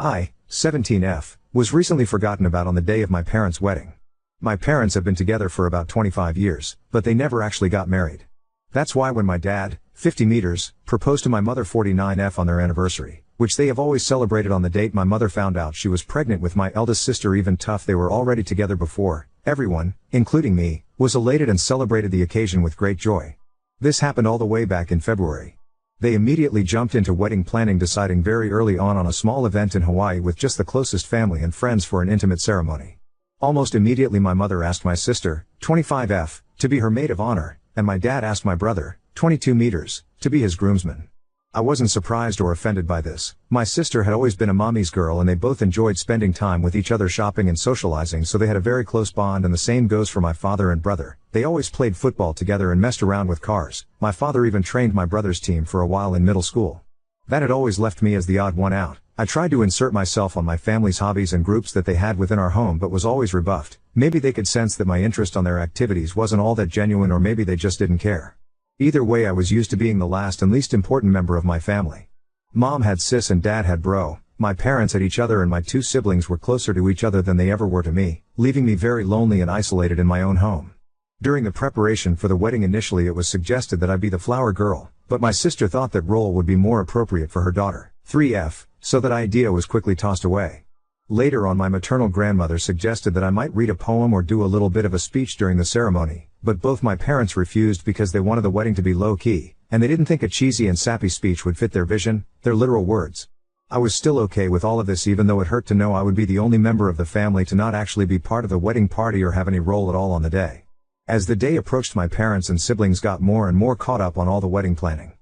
I, 17F, was recently forgotten about on the day of my parents' wedding. My parents have been together for about 25 years, but they never actually got married. That's why when my dad, 50 meters, proposed to my mother 49F on their anniversary, which they have always celebrated on the date my mother found out she was pregnant with my eldest sister, even tough they were already together before, everyone, including me, was elated and celebrated the occasion with great joy. This happened all the way back in February. They immediately jumped into wedding planning, deciding very early on a small event in Hawaii with just the closest family and friends for an intimate ceremony. Almost immediately my mother asked my sister, 25F, to be her maid of honor, and my dad asked my brother, 22 meters, to be his groomsman. I wasn't surprised or offended by this. My sister had always been a mommy's girl and they both enjoyed spending time with each other, shopping and socializing, so they had a very close bond, and the same goes for my father and brother. They always played football together and messed around with cars. My father even trained my brother's team for a while in middle school. That had always left me as the odd one out. I tried to insert myself on my family's hobbies and groups that they had within our home, but was always rebuffed. Maybe they could sense that my interest on their activities wasn't all that genuine, or maybe they just didn't care. Either way, I was used to being the last and least important member of my family. Mom had sis and dad had bro. My parents had each other, and my two siblings were closer to each other than they ever were to me, leaving me very lonely and isolated in my own home. During the preparation for the wedding, initially it was suggested that I be the flower girl, but my sister thought that role would be more appropriate for her daughter, 3F, so that idea was quickly tossed away. Later on, my maternal grandmother suggested that I might read a poem or do a little bit of a speech during the ceremony, but both my parents refused because they wanted the wedding to be low-key, and they didn't think a cheesy and sappy speech would fit their vision, their literal words. I was still okay with all of this, even though it hurt to know I would be the only member of the family to not actually be part of the wedding party or have any role at all on the day. As the day approached, my parents and siblings got more and more caught up on all the wedding planning.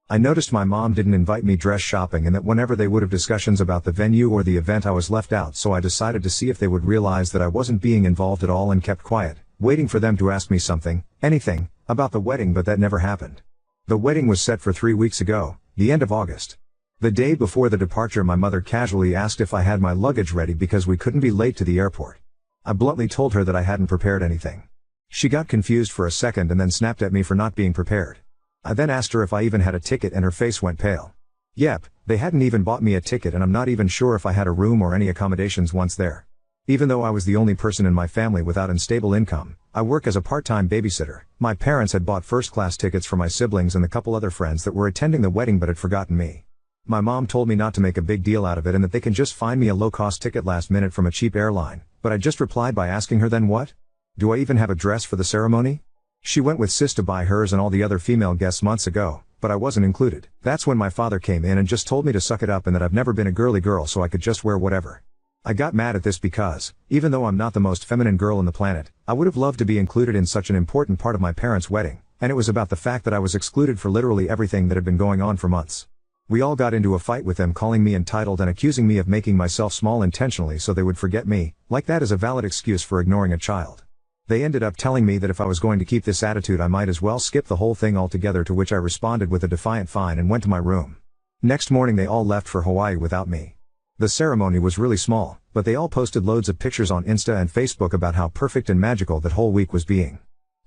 I noticed my mom didn't invite me dress shopping, and that whenever they would have discussions about the venue or the event, I was left out, so I decided to see if they would realize that I wasn't being involved at all, and kept quiet, waiting for them to ask me something, anything, about the wedding, but that never happened. The wedding was set for 3 weeks ago, the end of August. The day before the departure, my mother casually asked if I had my luggage ready because we couldn't be late to the airport. I bluntly told her that I hadn't prepared anything. She got confused for a second and then snapped at me for not being prepared. I then asked her if I even had a ticket, and her face went pale. Yep, they hadn't even bought me a ticket, and I'm not even sure if I had a room or any accommodations once there. Even though I was the only person in my family without unstable income, I work as a part-time babysitter. My parents had bought first-class tickets for my siblings and the couple other friends that were attending the wedding but had forgotten me. My mom told me not to make a big deal out of it and that they can just find me a low-cost ticket last minute from a cheap airline, but I just replied by asking her, then what? Do I even have a dress for the ceremony? She went with sis to buy hers and all the other female guests months ago, but I wasn't included. That's when my father came in and just told me to suck it up and that I've never been a girly girl, so I could just wear whatever. I got mad at this because, even though I'm not the most feminine girl on the planet, I would have loved to be included in such an important part of my parents' wedding, and it was about the fact that I was excluded for literally everything that had been going on for months. We all got into a fight with them, calling me entitled and accusing me of making myself small intentionally so they would forget me, like that is a valid excuse for ignoring a child. They ended up telling me that if I was going to keep this attitude I might as well skip the whole thing altogether, to which I responded with a defiant fine and went to my room. Next morning they all left for Hawaii without me. The ceremony was really small, but they all posted loads of pictures on Insta and Facebook about how perfect and magical that whole week was being.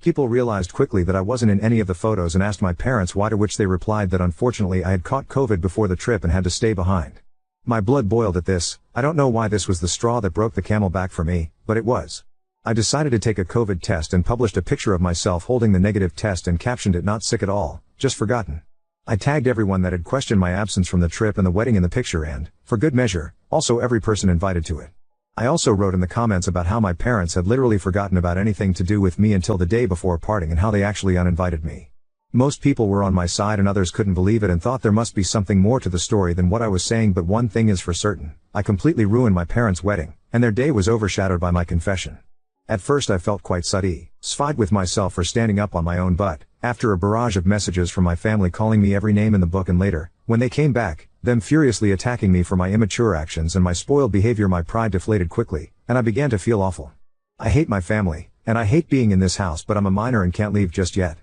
People realized quickly that I wasn't in any of the photos and asked my parents why, to which they replied that unfortunately I had caught COVID before the trip and had to stay behind. My blood boiled at this. I don't know why this was the straw that broke the camel back for me, but it was. I decided to take a COVID test and published a picture of myself holding the negative test and captioned it, "Not sick at all, just forgotten." I tagged everyone that had questioned my absence from the trip and the wedding in the picture and, for good measure, also every person invited to it. I also wrote in the comments about how my parents had literally forgotten about anything to do with me until the day before parting and how they actually uninvited me. Most people were on my side and others couldn't believe it and thought there must be something more to the story than what I was saying, but one thing is for certain, I completely ruined my parents' wedding, and their day was overshadowed by my confession. At first I felt quite satisfied with myself for standing up on my own butt, after a barrage of messages from my family calling me every name in the book, and later, when they came back, them furiously attacking me for my immature actions and my spoiled behavior. My pride deflated quickly, and I began to feel awful. I hate my family, and I hate being in this house, but I'm a minor and can't leave just yet.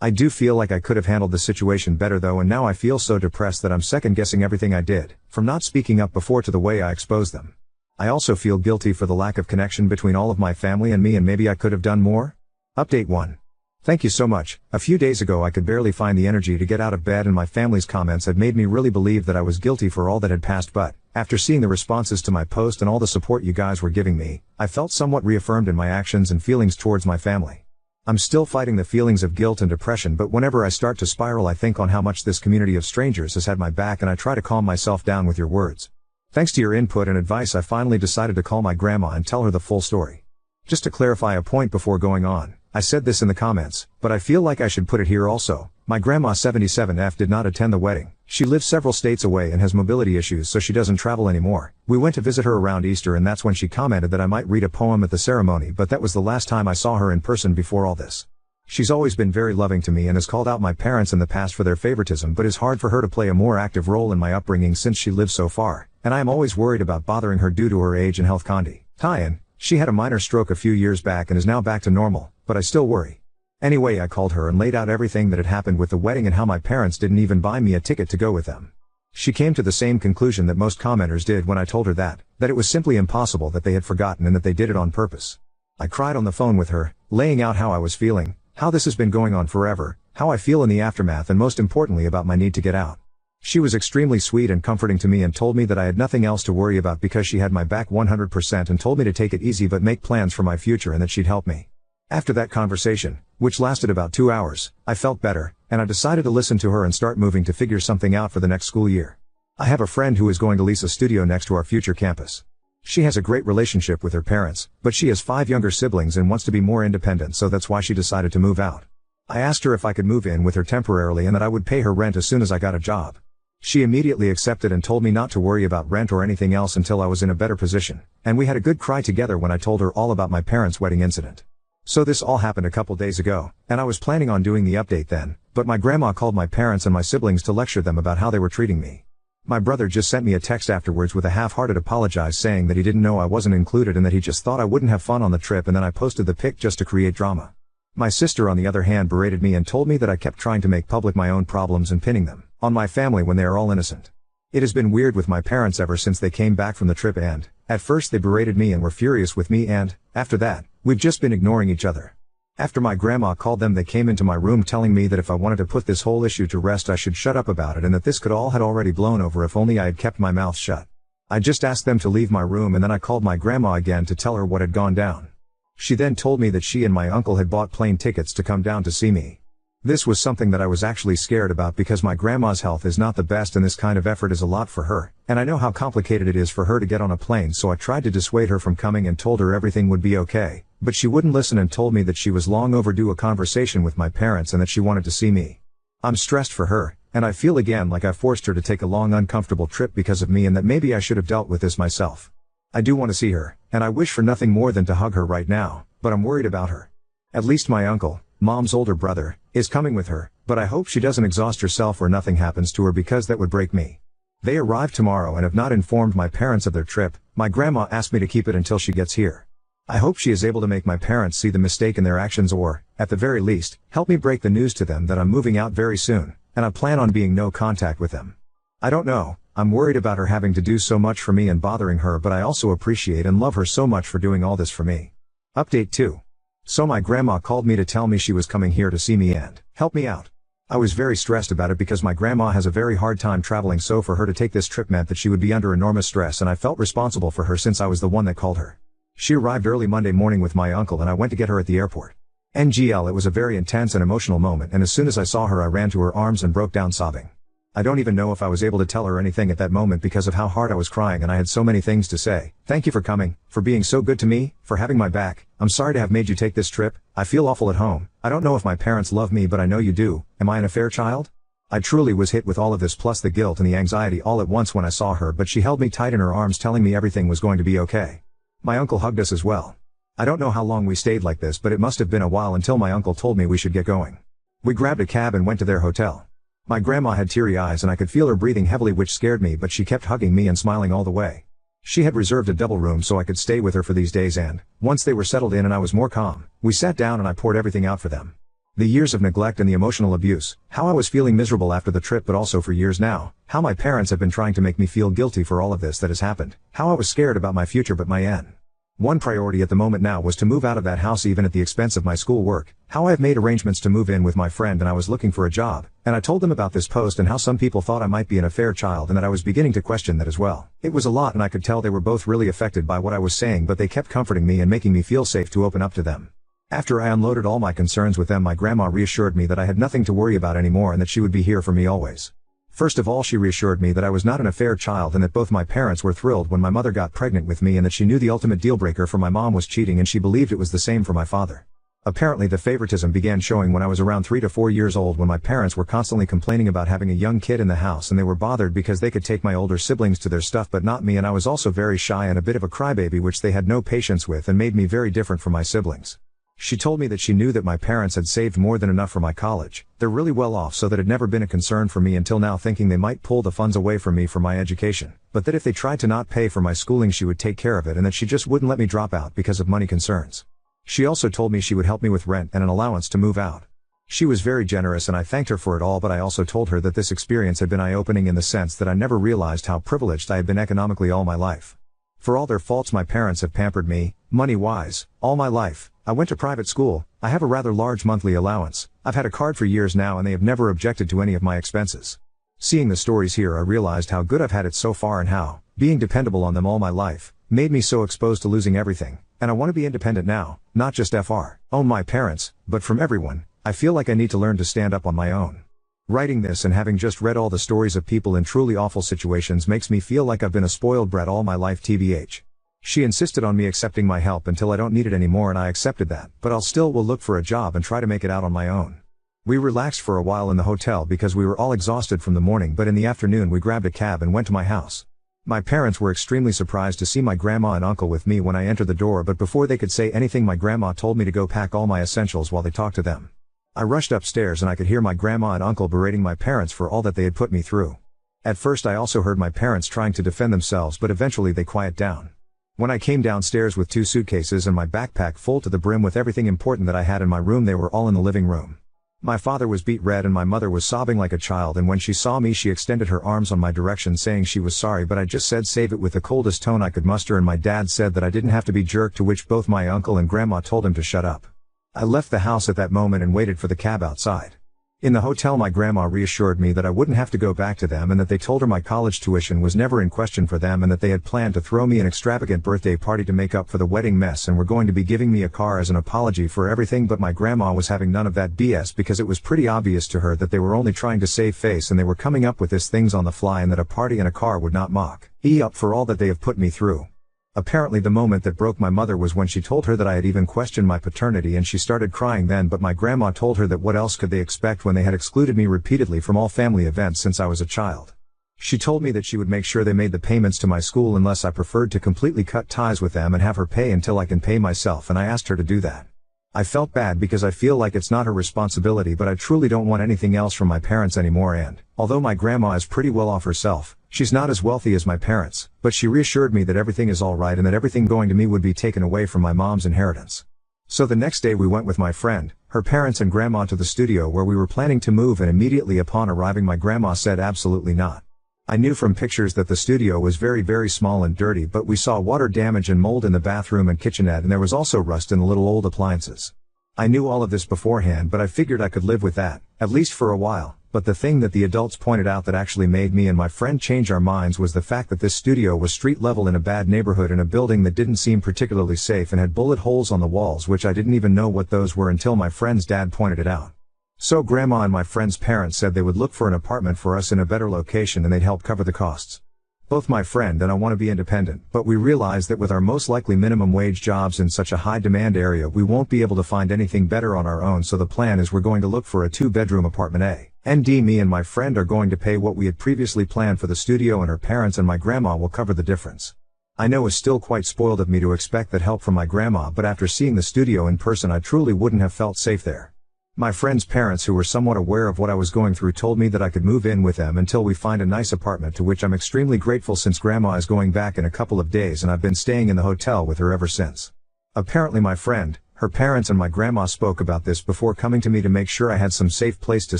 I do feel like I could have handled the situation better though, and now I feel so depressed that I'm second guessing everything I did, from not speaking up before to the way I exposed them. I also feel guilty for the lack of connection between all of my family and me, and maybe I could have done more? Update 1. Thank you so much. A few days ago I could barely find the energy to get out of bed, and my family's comments had made me really believe that I was guilty for all that had passed, but, After seeing the responses to my post and all the support you guys were giving me, I felt somewhat reaffirmed in my actions and feelings towards my family. I'm still fighting the feelings of guilt and depression, but whenever I start to spiral I think on how much this community of strangers has had my back and I try to calm myself down with your words. Thanks to your input and advice I finally decided to call my grandma and tell her the full story. Just to clarify a point before going on, I said this in the comments, but I feel like I should put it here also. My grandma 77F did not attend the wedding. She lives several states away and has mobility issues, so she doesn't travel anymore. We went to visit her around Easter and that's when she commented that I might read a poem at the ceremony, but that was the last time I saw her in person before all this. She's always been very loving to me and has called out my parents in the past for their favoritism, but it's hard for her to play a more active role in my upbringing since she lives so far, and I am always worried about bothering her due to her age and health condition. She had a minor stroke a few years back and is now back to normal, but I still worry. Anyway, I called her and laid out everything that had happened with the wedding and how my parents didn't even buy me a ticket to go with them. She came to the same conclusion that most commenters did when I told her that it was simply impossible, that they had forgotten and that they did it on purpose. I cried on the phone with her, laying out how I was feeling, how this has been going on forever, how I feel in the aftermath, and most importantly about my need to get out. She was extremely sweet and comforting to me and told me that I had nothing else to worry about because she had my back 100% and told me to take it easy but make plans for my future and that she'd help me. After that conversation, which lasted about 2 hours, I felt better, and I decided to listen to her and start moving to figure something out for the next school year. I have a friend who is going to lease a studio next to our future campus. She has a great relationship with her parents, but she has 5 younger siblings and wants to be more independent, so that's why she decided to move out. I asked her if I could move in with her temporarily and that I would pay her rent as soon as I got a job. She immediately accepted and told me not to worry about rent or anything else until I was in a better position, and we had a good cry together when I told her all about my parents' wedding incident. So this all happened a couple days ago, and I was planning on doing the update then, but my grandma called my parents and my siblings to lecture them about how they were treating me. My brother just sent me a text afterwards with a half-hearted apologize saying that he didn't know I wasn't included and that he just thought I wouldn't have fun on the trip, and then I posted the pic just to create drama. My sister on the other hand berated me and told me that I kept trying to make public my own problems and pinning them on my family when they are all innocent. It has been weird with my parents ever since they came back from the trip, and at first they berated me and were furious with me, and after that, we've just been ignoring each other. After my grandma called them, they came into my room telling me that if I wanted to put this whole issue to rest I should shut up about it and that this could all had already blown over if only I had kept my mouth shut. I just asked them to leave my room and then I called my grandma again to tell her what had gone down. She then told me that she and my uncle had bought plane tickets to come down to see me. This was something that I was actually scared about because my grandma's health is not the best and this kind of effort is a lot for her, and I know how complicated it is for her to get on a plane, so I tried to dissuade her from coming and told her everything would be okay, but she wouldn't listen and told me that she was long overdue a conversation with my parents and that she wanted to see me. I'm stressed for her, and I feel again like I forced her to take a long uncomfortable trip because of me and that maybe I should have dealt with this myself. I do want to see her, and I wish for nothing more than to hug her right now, but I'm worried about her. At least my uncle, Mom's older brother, is coming with her, but I hope she doesn't exhaust herself or nothing happens to her because that would break me. They arrive tomorrow and have not informed my parents of their trip. My grandma asked me to keep it until she gets here. I hope she is able to make my parents see the mistake in their actions or, at the very least, help me break the news to them that I'm moving out very soon, and I plan on being no contact with them. I don't know, I'm worried about her having to do so much for me and bothering her, but I also appreciate and love her so much for doing all this for me. Update 2. So my grandma called me to tell me she was coming here to see me and help me out. I was very stressed about it because my grandma has a very hard time traveling, so for her to take this trip meant that she would be under enormous stress, and I felt responsible for her since I was the one that called her. She arrived early Monday morning with my uncle and I went to get her at the airport. NGL, it was a very intense and emotional moment, and as soon as I saw her I ran to her arms and broke down sobbing. I don't even know if I was able to tell her anything at that moment because of how hard I was crying, and I had so many things to say. Thank you for coming, for being so good to me, for having my back. I'm sorry to have made you take this trip. I feel awful at home. I don't know if my parents love me, but I know you do. Am I an affair child? I truly was hit with all of this plus the guilt and the anxiety all at once when I saw her, but she held me tight in her arms telling me everything was going to be okay. My uncle hugged us as well. I don't know how long we stayed like this, but it must have been a while until my uncle told me we should get going. We grabbed a cab and went to their hotel. My grandma had teary eyes and I could feel her breathing heavily, which scared me, but she kept hugging me and smiling all the way. She had reserved a double room so I could stay with her for these days, and once they were settled in and I was more calm, we sat down and I poured everything out for them. The years of neglect and the emotional abuse, how I was feeling miserable after the trip, but also for years now, how my parents have been trying to make me feel guilty for all of this that has happened, how I was scared about my future but my end. One priority at the moment now was to move out of that house even at the expense of my school work, how I have made arrangements to move in with my friend and I was looking for a job, and I told them about this post and how some people thought I might be an affair child and that I was beginning to question that as well. It was a lot and I could tell they were both really affected by what I was saying, but they kept comforting me and making me feel safe to open up to them. After I unloaded all my concerns with them, my grandma reassured me that I had nothing to worry about anymore and that she would be here for me always. First of all, she reassured me that I was not an affair child and that both my parents were thrilled when my mother got pregnant with me and that she knew the ultimate deal breaker for my mom was cheating and she believed it was the same for my father. Apparently the favoritism began showing when I was around 3 to 4 years old when my parents were constantly complaining about having a young kid in the house and they were bothered because they could take my older siblings to their stuff but not me, and I was also very shy and a bit of a crybaby, which they had no patience with and made me very different from my siblings. She told me that she knew that my parents had saved more than enough for my college. They're really well off, so that had never been a concern for me until now, thinking they might pull the funds away from me for my education, but that if they tried to not pay for my schooling she would take care of it and that she just wouldn't let me drop out because of money concerns. She also told me she would help me with rent and an allowance to move out. She was very generous and I thanked her for it all, but I also told her that this experience had been eye-opening in the sense that I never realized how privileged I had been economically all my life. For all their faults, my parents have pampered me, money-wise, all my life. I went to private school, I have a rather large monthly allowance, I've had a card for years now and they have never objected to any of my expenses. Seeing the stories here I realized how good I've had it so far and how, being dependable on them all my life, made me so exposed to losing everything, and I want to be independent now, not just own my parents, but from everyone. I feel like I need to learn to stand up on my own. Writing this and having just read all the stories of people in truly awful situations makes me feel like I've been a spoiled brat all my life, tbh. She insisted on me accepting my help until I don't need it anymore and I accepted that, but will look for a job and try to make it out on my own. We relaxed for a while in the hotel because we were all exhausted from the morning, but in the afternoon we grabbed a cab and went to my house. My parents were extremely surprised to see my grandma and uncle with me when I entered the door, but before they could say anything my grandma told me to go pack all my essentials while they talked to them. I rushed upstairs and I could hear my grandma and uncle berating my parents for all that they had put me through. At first I also heard my parents trying to defend themselves, but eventually they quieted down. When I came downstairs with 2 suitcases and my backpack full to the brim with everything important that I had in my room, they were all in the living room. My father was beet red and my mother was sobbing like a child, and when she saw me she extended her arms on my direction saying she was sorry, but I just said save it with the coldest tone I could muster, and my dad said that I didn't have to be jerked, to which both my uncle and grandma told him to shut up. I left the house at that moment and waited for the cab outside. In the hotel my grandma reassured me that I wouldn't have to go back to them and that they told her my college tuition was never in question for them and that they had planned to throw me an extravagant birthday party to make up for the wedding mess and were going to be giving me a car as an apology for everything. But my grandma was having none of that BS because it was pretty obvious to her that they were only trying to save face and they were coming up with these things on the fly and that a party and a car would not mock up for all that they have put me through. Apparently the moment that broke my mother was when she told her that I had even questioned my paternity, and she started crying then, but my grandma told her that what else could they expect when they had excluded me repeatedly from all family events since I was a child. She told me that she would make sure they made the payments to my school unless I preferred to completely cut ties with them and have her pay until I can pay myself, and I asked her to do that. I felt bad because I feel like it's not her responsibility, but I truly don't want anything else from my parents anymore, and although my grandma is pretty well off herself, she's not as wealthy as my parents, but she reassured me that everything is alright and that everything going to me would be taken away from my mom's inheritance. So the next day we went with my friend, her parents and grandma to the studio where we were planning to move, and immediately upon arriving my grandma said absolutely not. I knew from pictures that the studio was very, very small and dirty, but we saw water damage and mold in the bathroom and kitchenette, and there was also rust in the little old appliances. I knew all of this beforehand, but I figured I could live with that, at least for a while. But the thing that the adults pointed out that actually made me and my friend change our minds was the fact that this studio was street level in a bad neighborhood in a building that didn't seem particularly safe and had bullet holes on the walls, which I didn't even know what those were until my friend's dad pointed it out. So grandma and my friend's parents said they would look for an apartment for us in a better location and they'd help cover the costs. Both my friend and I want to be independent, but we realize that with our most likely minimum wage jobs in such a high demand area we won't be able to find anything better on our own, so the plan is we're going to look for a 2-bedroom apartment. Me and my friend are going to pay what we had previously planned for the studio, and her parents and my grandma will cover the difference. I know it's still quite spoiled of me to expect that help from my grandma, but after seeing the studio in person I truly wouldn't have felt safe there. My friend's parents, who were somewhat aware of what I was going through, told me that I could move in with them until we find a nice apartment, to which I'm extremely grateful since grandma is going back in a couple of days and I've been staying in the hotel with her ever since. Apparently my friend, her parents and my grandma spoke about this before coming to me to make sure I had some safe place to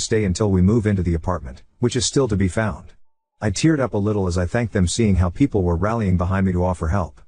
stay until we move into the apartment, which is still to be found. I teared up a little as I thanked them, seeing how people were rallying behind me to offer help.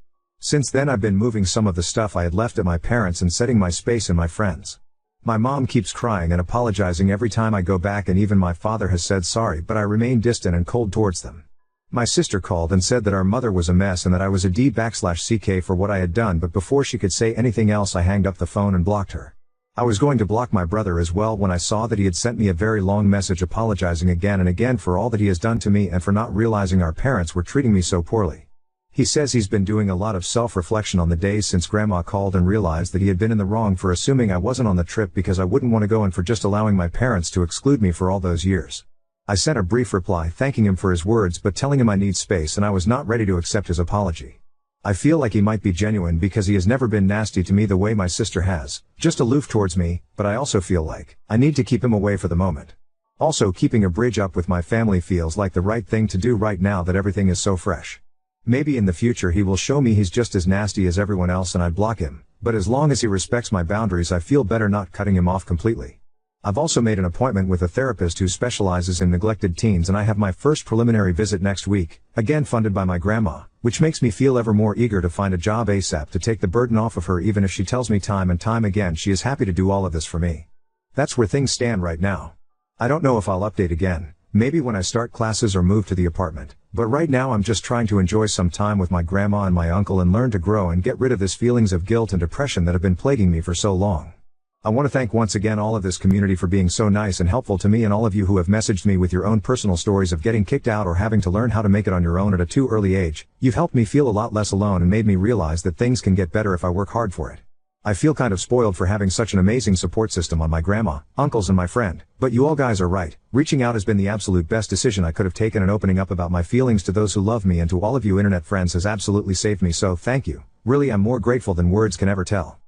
Since then I've been moving some of the stuff I had left at my parents' and setting my space in my friends. My mom keeps crying and apologizing every time I go back, and even my father has said sorry, but I remain distant and cold towards them. My sister called and said that our mother was a mess and that I was a D/CK for what I had done, but before she could say anything else I hanged up the phone and blocked her. I was going to block my brother as well when I saw that he had sent me a very long message apologizing again and again for all that he has done to me and for not realizing our parents were treating me so poorly. He says he's been doing a lot of self-reflection on the days since Grandma called and realized that he had been in the wrong for assuming I wasn't on the trip because I wouldn't want to go and for just allowing my parents to exclude me for all those years. I sent a brief reply thanking him for his words but telling him I need space and I was not ready to accept his apology. I feel like he might be genuine because he has never been nasty to me the way my sister has, just aloof towards me, but I also feel like I need to keep him away for the moment. Also, keeping a bridge up with my family feels like the right thing to do right now that everything is so fresh. Maybe in the future he will show me he's just as nasty as everyone else and I'd block him, but as long as he respects my boundaries I feel better not cutting him off completely. I've also made an appointment with a therapist who specializes in neglected teens and I have my first preliminary visit next week, again funded by my grandma, which makes me feel ever more eager to find a job ASAP to take the burden off of her, even if she tells me time and time again she is happy to do all of this for me. That's where things stand right now. I don't know if I'll update again, maybe when I start classes or move to the apartment, but right now I'm just trying to enjoy some time with my grandma and my uncle and learn to grow and get rid of this feelings of guilt and depression that have been plaguing me for so long. I want to thank once again all of this community for being so nice and helpful to me, and all of you who have messaged me with your own personal stories of getting kicked out or having to learn how to make it on your own at a too early age. You've helped me feel a lot less alone and made me realize that things can get better if I work hard for it. I feel kind of spoiled for having such an amazing support system on my grandma, uncles and my friend, but you all guys are right. Reaching out has been the absolute best decision I could have taken, and opening up about my feelings to those who love me and to all of you internet friends has absolutely saved me, so thank you. Really, I'm more grateful than words can ever tell.